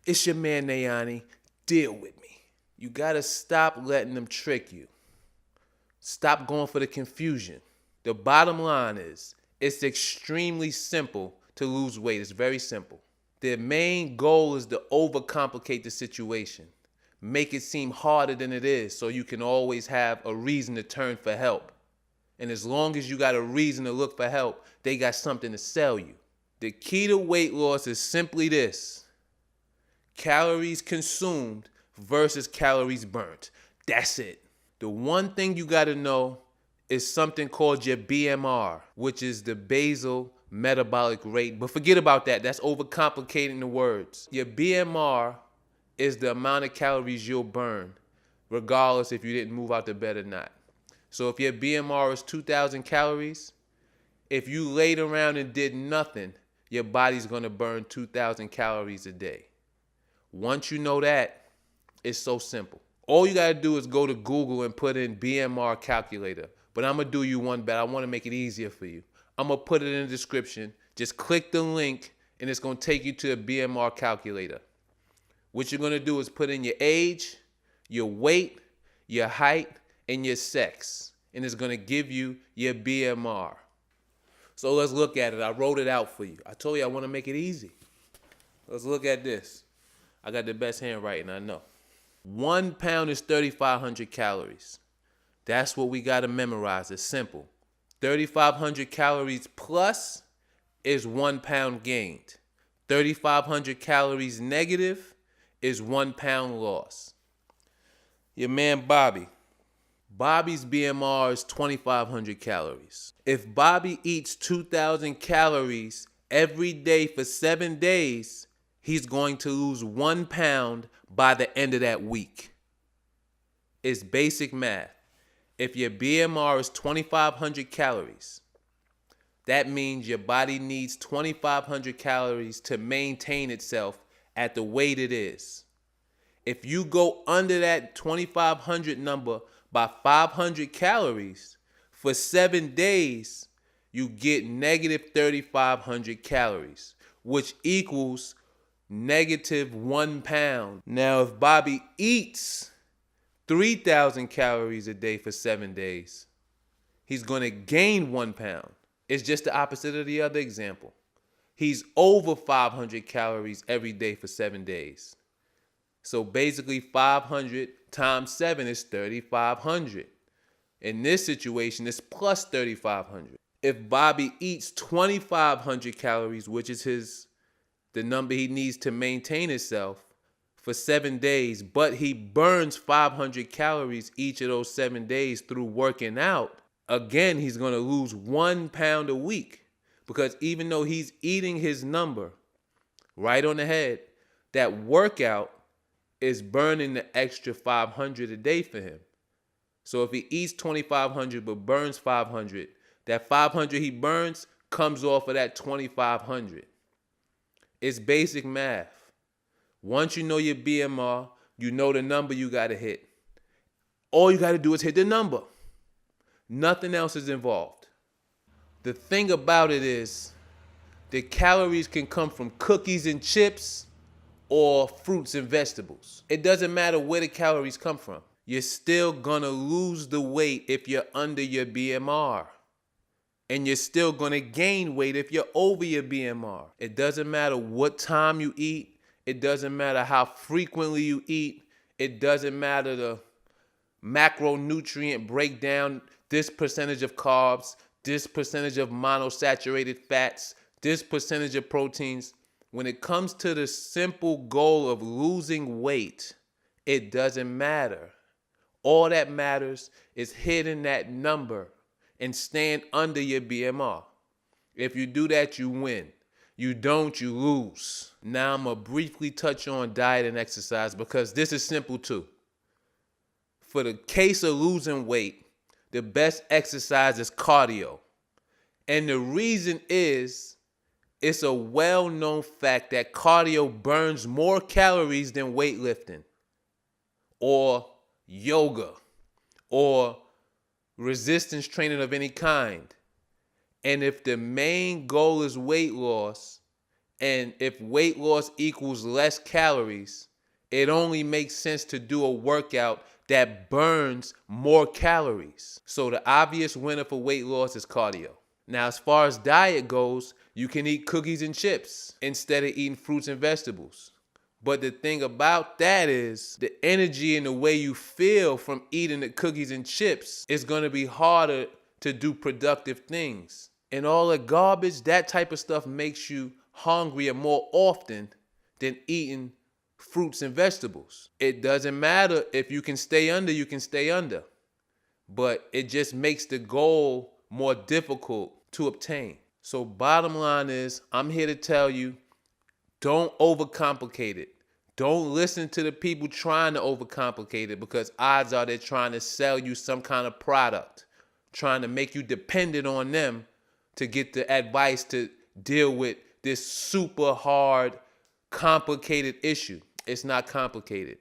It's your man Nayani. Deal with me. You gotta stop letting them trick you. Stop going for the confusion. The bottom line is, it's extremely simple to lose weight. It's very simple. The main goal is to overcomplicate the situation. Make it seem harder than it is so you can always have a reason to turn for help. And as long as you got a reason to look for help, they got something to sell you. The key to weight loss is simply this: calories consumed versus calories burnt. That's it. The one thing you gotta know is something called your BMR, which is the basal metabolic rate. But forget about that. That's overcomplicating the words. Your BMR is the amount of calories you'll burn, regardless if you didn't move out the bed or not. So if your BMR is 2,000 calories, if you laid around and did nothing, your body's gonna burn 2,000 calories a day. Once you know that, it's so simple. All you gotta do is go to Google and put in BMR calculator. But I'm gonna do you one better. I wanna make it easier for you. I'm gonna put it in the description. Just click the link and it's gonna take you to a BMR calculator. What you're gonna do is put in your age, your weight, your height, and your sex. And it's gonna give you your BMR. So let's look at it. I wrote it out for you. I told you I wanna make it easy. Let's look at this. I got the best handwriting, I know. 1 pound is 3,500 calories. That's what we gotta memorize. It's simple. 3,500 calories plus is 1 pound gained. 3,500 calories negative is 1 pound lost. Your man Bobby. Bobby's BMR is 2,500 calories. If Bobby eats 2,000 calories every day for 7 days, he's going to lose 1 pound by the end of that week. It's basic math. If your BMR is 2,500 calories, that means your body needs 2,500 calories to maintain itself at the weight it is. If you go under that 2,500 number by 500 calories for 7 days, you get negative 3,500 calories, which equals negative 1 pound. Now, if Bobby eats 3,000 calories a day for 7 days, he's going to gain 1 pound. It's just the opposite of the other example. He's over 500 calories every day for 7 days. So basically 500 times 7 is 3,500. In this situation, it's plus 3,500. If Bobby eats 2,500 calories, which is the number he needs to maintain himself for 7 days, but he burns 500 calories each of those 7 days through working out, again, he's going to lose 1 pound a week, because even though he's eating his number right on the head, that workout is burning the extra 500 a day for him. So if he eats 2,500 but burns 500, that 500 he burns comes off of that 2,500. It's basic math. Once you know your BMR, you know the number you got to hit. All you got to do is hit the number. Nothing else is involved. The thing about it is, the calories can come from cookies and chips or fruits and vegetables. It doesn't matter where the calories come from. You're still gonna lose the weight if you're under your BMR. And you're still gonna gain weight if you're over your BMR. It doesn't matter what time you eat. It doesn't matter how frequently you eat. It doesn't matter the macronutrient breakdown, this percentage of carbs, this percentage of monosaturated fats, this percentage of proteins. When it comes to the simple goal of losing weight, it doesn't matter. All that matters is hitting that number and staying under your BMR. If you do that, you win. You don't, you lose. Now I'm going to briefly touch on diet and exercise, because this is simple too. For the case of losing weight, the best exercise is cardio. And the reason is, it's a well-known fact that cardio burns more calories than weightlifting or yoga or resistance training of any kind. And if the main goal is weight loss, And if weight loss equals less calories, it only makes sense to do a workout that burns more calories. So the obvious winner for weight loss is cardio. Now, as far as diet goes, you can eat cookies and chips instead of eating fruits and vegetables. But the thing about that is the energy and the way you feel from eating the cookies and chips is going to be harder to do productive things. And all the garbage, that type of stuff makes you hungrier more often than eating fruits and vegetables. It doesn't matter if you can stay under, you can stay under. But it just makes the goal more difficult to obtain. So bottom line is, I'm here to tell you, don't overcomplicate it. Don't listen to the people trying to overcomplicate it, because odds are they're trying to sell you some kind of product, trying to make you dependent on them to get the advice to deal with this super hard, complicated issue. It's not complicated.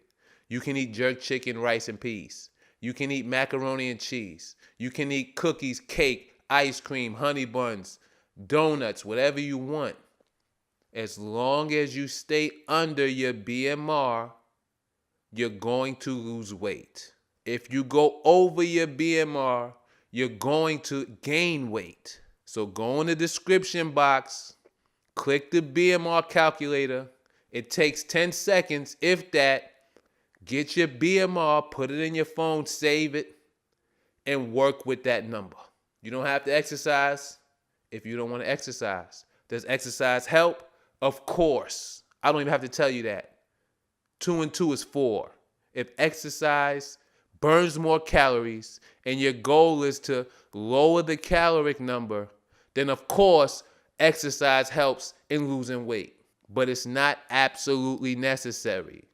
You can eat jerk chicken, rice, and peas. You can eat macaroni and cheese. You can eat cookies, cake, ice cream, honey buns, donuts, whatever you want. As long as you stay under your BMR, you're going to lose weight. If you go over your BMR, you're going to gain weight. So go in the description box, click the BMR calculator. It takes 10 seconds, if that. Get your BMR, put it in your phone, save it, and work with that number. You don't have to exercise if you don't want to exercise. Does exercise help? Of course. I don't even have to tell you that. 2 and 2 is 4. If exercise burns more calories and your goal is to lower the caloric number, then of course exercise helps in losing weight. But it's not absolutely necessary.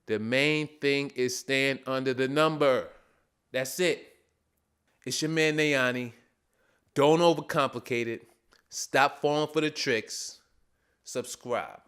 The main thing is staying under the number. That's it. It's your man Nayani. Don't overcomplicate it. Stop falling for the tricks. Subscribe.